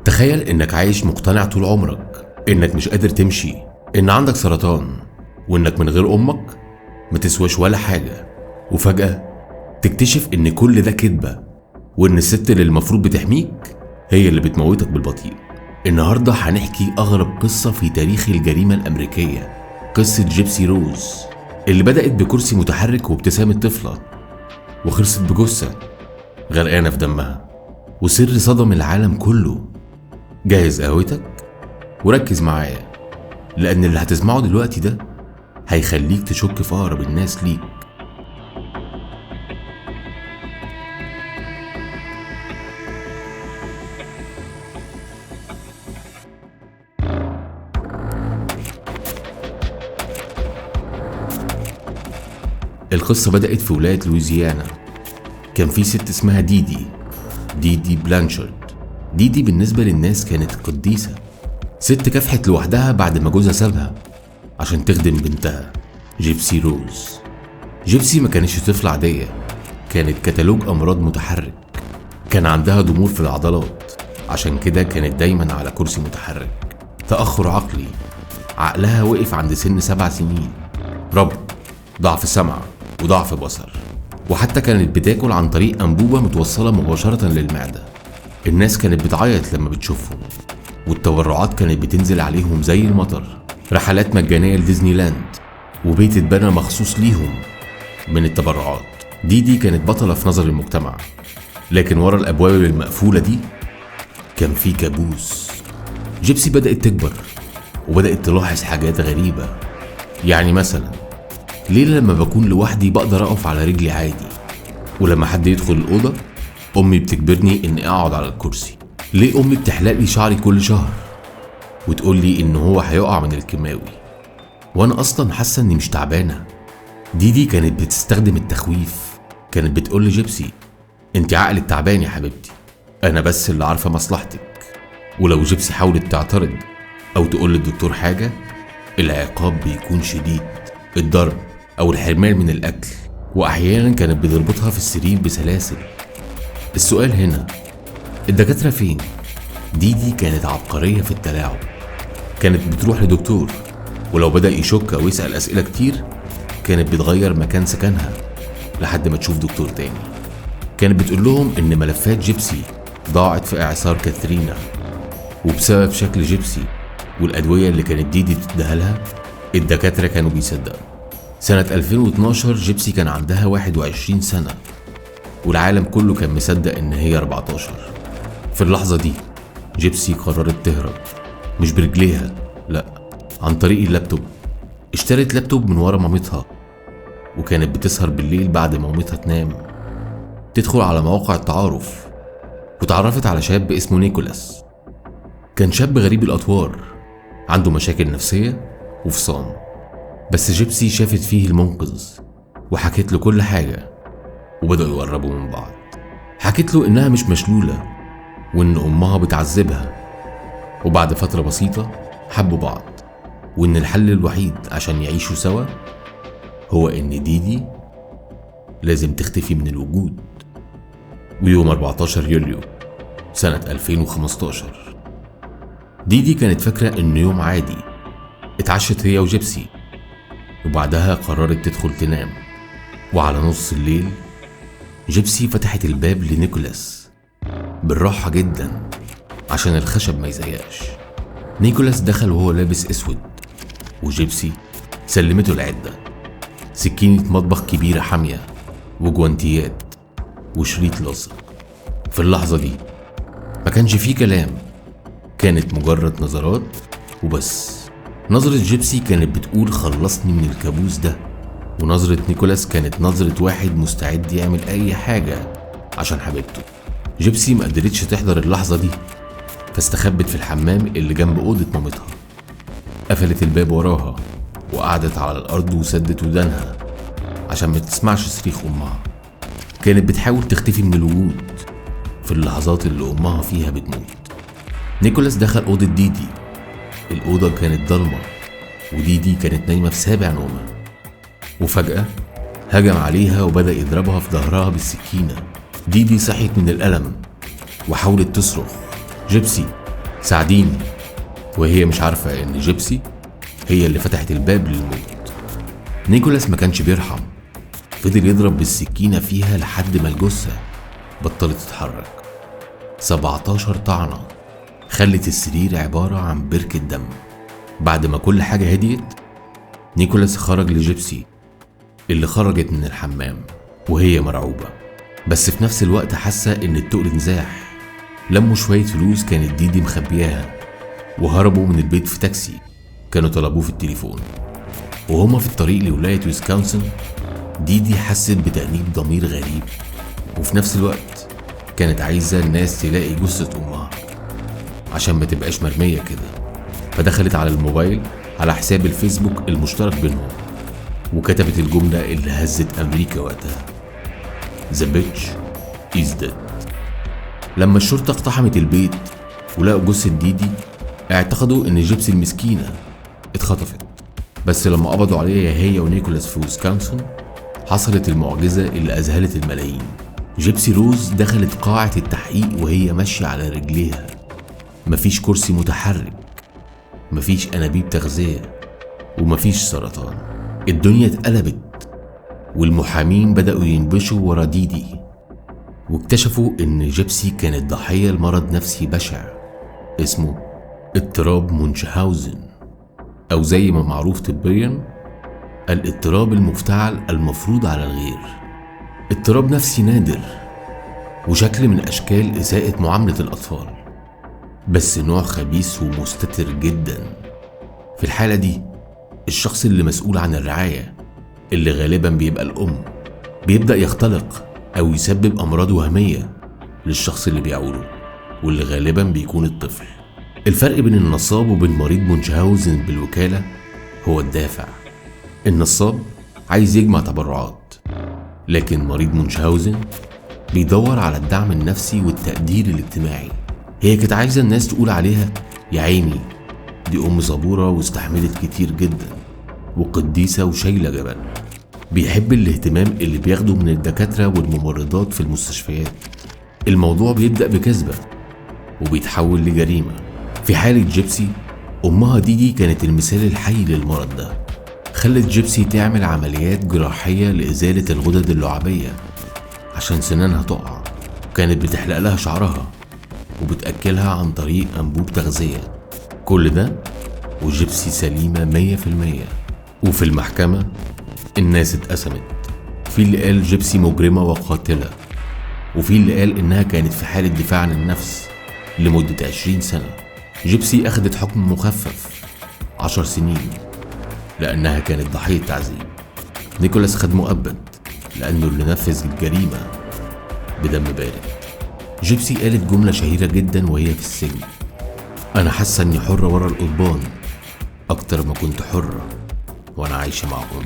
تخيل انك عايش مقتنع طول عمرك انك مش قادر تمشي، ان عندك سرطان، وانك من غير امك ما تسواش ولا حاجة. وفجأة تكتشف ان كل ده كدبة، وان الست اللي المفروض بتحميك هي اللي بتموتك بالبطيء. النهاردة هنحكي اغرب قصة في تاريخ الجريمة الامريكية، قصة جيبسي روز اللي بدأت بكرسي متحرك وابتسامة طفلة، وخلصت بجثة غرقانة في دمها، وسر صدم العالم كله. جهز قهوتك وركز معايا، لأن اللي هتسمعه دلوقتي ده هيخليك تشك في أقرب الناس ليك. القصة بدأت في ولاية لويزيانا. كان في ست اسمها ديدي بلانشارد. ديدي بالنسبة للناس كانت قديسة، ست كافحت لوحدها بعد ما جوزها سابها عشان تخدم بنتها جيبسي روز. جيبسي ما كانتش طفلة عادية، كانت كتالوج أمراض متحرك. كان عندها ضمور في العضلات، عشان كده كانت دايما على كرسي متحرك. تأخر عقلي، عقلها وقف عند سن 7 سنين. ربط، ضعف سمع وضعف بصر، وحتى كانت بتاكل عن طريق أنبوبة متوصلة مباشرة للمعدة. الناس كانت بتعيط لما بتشوفهم، والتبرعات كانت بتنزل عليهم زي المطر. رحلات مجانية لديزني لاند، وبيت اتبنى مخصوص ليهم من التبرعات. ديدي كانت بطلة في نظر المجتمع، لكن ورا الأبواب المقفولة دي كان في كابوس. جيبسي بدأت تكبر وبدأت تلاحظ حاجات غريبة. يعني مثلا ليه لما بكون لوحدي بقدر أقف على رجلي عادي، ولما حد يدخل الأوضة أمي بتجبرني إني أقعد على الكرسي؟ ليه أمي بتحلق لي شعري كل شهر وتقول لي إن هو هيقع من الكيماوي وأنا أصلا حاسة إني مش تعبانة؟ ديدي كانت بتستخدم التخويف. كانت بتقول لجيبسي: أنت عقلك تعبان يا حبيبتي، أنا بس اللي عارفة مصلحتك. ولو جيبسي حاولت تعترض أو تقول للدكتور حاجة، العقاب بيكون شديد، الضرب أو الحرمان من الأكل، وأحيانا كانت بتربطها في السرير بسلاسل. السؤال هنا، الدكاترة فين؟ ديدي كانت عبقرية في التلاعب. كانت بتروح لدكتور، ولو بدأ يشك أو يسأل أسئلة كتير كانت بتغير مكان سكنها لحد ما تشوف دكتور تاني. كانت بتقول لهم إن ملفات جيبسي ضاعت في إعصار كاترينا، وبسبب شكل جيبسي والأدوية اللي كانت ديدي بتديها لها الدكاترة كانوا بيصدقوا. سنة 2012 جيبسي كان عندها 21 سنة، والعالم كله كان مصدق إن هي 14. في اللحظة دي جيبسي قررت تهرب، مش برجليها، لأ، عن طريق اللابتوب. اشترت لابتوب من ورا مامتها، وكانت بتسهر بالليل بعد ما مامتها تنام تدخل على مواقع التعارف، وتعرفت على شاب اسمه نيكولاس. كان شاب غريب الأطوار، عنده مشاكل نفسية وفصام، بس جيبسي شافت فيه المنقذ وحكت له كل حاجة، وبدأوا يقربوا من بعض. حكت له إنها مش مشلولة وإن أمها بتعذبها، وبعد فترة بسيطة حبوا بعض، وإن الحل الوحيد عشان يعيشوا سوا هو إن ديدي لازم تختفي من الوجود. ويوم 14 يوليو سنة 2015 ديدي كانت فاكرة إنه يوم عادي. اتعشت هي وجيبسي، وبعدها قررت تدخل تنام. وعلى نص الليل جيبسي فتحت الباب لنيكولاس بالراحة جدا عشان الخشب ما يزيقش. نيكولاس دخل وهو لابس اسود، وجيبسي سلمته العدة: سكينة مطبخ كبيرة حامية، وجوانتيات، وشريط لاصق. في اللحظة دي ما كانش فيه كلام، كانت مجرد نظرات وبس. نظرة جيبسي كانت بتقول خلصني من الكابوس ده، ونظرة نيكولاس كانت نظرة واحد مستعد يعمل أي حاجة عشان حبيبته. جيبسي ما قدرتش تحضر اللحظة دي، فاستخبت في الحمام اللي جنب أوضة مامتها. قفلت الباب وراها وقعدت على الأرض وسدت ودانها عشان ما تسمعش صريخ أمها. كانت بتحاول تختفي من الوجود في اللحظات اللي أمها فيها بتموت. نيكولاس دخل أوضة ديدي. الأوضة كانت ضلمة، وديدي كانت نايمة في سابع نومة. وفجأة هجم عليها وبدأ يضربها في ظهرها بالسكينة. ديدي صحيت من الألم وحاولت تصرخ: جيبسي ساعديني، وهي مش عارفة إن جيبسي هي اللي فتحت الباب للموت. نيكولاس ما كانش بيرحم، فضل يضرب بالسكينة فيها لحد ما الجثة بطلت تتحرك. 17 طعنة خلت السرير عبارة عن بركة دم. بعد ما كل حاجة هديت، نيكولاس خرج لجيبسي اللي خرجت من الحمام وهي مرعوبة، بس في نفس الوقت حاسة إن التقل انزاح. لموا شوية فلوس كانت ديدي مخبياها وهربوا من البيت في تاكسي كانوا طلبوه في التليفون. وهما في الطريق لولاية ويسكونسن، ديدي حست بتأنيب ضمير غريب، وفي نفس الوقت كانت عايزة الناس تلاقي جثة أمها عشان ما تبقاش مرمية كده. فدخلت على الموبايل على حساب الفيسبوك المشترك بينهم وكتبت الجملة اللي هزت أمريكا وقتها: The bitch is dead. لما الشرطة اقتحمت البيت ولقوا جثة ديدي، اعتقدوا إن جيبسي المسكينة اتخطفت، بس لما قبضوا عليها هي ونيكولاس في ويسكونسن حصلت المعجزة اللي أذهلت الملايين. جيبسي روز دخلت قاعة التحقيق وهي ماشية على رجليها، مفيش كرسي متحرك، مفيش أنابيب تغذية، ومفيش سرطان. الدنيا اتقلبت، والمحامين بدأوا ينبشوا ورا ديدي، واكتشفوا إن جيبسي كانت ضحية لمرض نفسي بشع اسمه اضطراب مونشهاوزن، أو زي ما معروف طبيا الاضطراب المفتعل المفروض على الغير. اضطراب نفسي نادر وشكل من أشكال إساءة معاملة الأطفال، بس نوع خبيث ومستتر جدا. في الحالة دي الشخص اللي مسؤول عن الرعاية، اللي غالبا بيبقى الأم، بيبدأ يختلق أو يسبب أمراض وهمية للشخص اللي بيعوله، واللي غالبا بيكون الطفل. الفرق بين النصاب وبين مريض مونشهاوزن بالوكالة هو الدافع. النصاب عايز يجمع تبرعات، لكن مريض مونشهاوزن بيدور على الدعم النفسي والتقدير الاجتماعي. هي كانت عايزة الناس تقول عليها: يا عيني دي أم صبورة واستحملت كتير جدا وقديسة وشايلة جبل. بيحب الاهتمام اللي بياخده من الدكاترة والممرضات في المستشفيات. الموضوع بيبدأ بكذبة وبيتحول لجريمة. في حالة جيبسي، أمها ديدي كانت المثال الحي للمرض ده. خلت جيبسي تعمل عمليات جراحية لإزالة الغدد اللعابية عشان سنانها تقع، وكانت بتحلق لها شعرها وبتأكلها عن طريق أنبوب تغذية. كل ده وجيبسي سليمة 100%. وفي المحكمة الناس اتقسمت، في اللي قال جيبسي مجرمة وقاتلة، وفي اللي قال إنها كانت في حالة دفاع عن النفس لمدة 20 سنة. جيبسي أخدت حكم مخفف 10 سنين لأنها كانت ضحية تعذيب. نيكولاس خد مؤبد لأنه اللي نفذ الجريمة بدم بارد. جيبسي قالت جملة شهيرة جدا وهي في السجن: أنا حاسة إني حرة ورا القضبان أكتر ما كنت حرة وأنا عايشة مع أمي.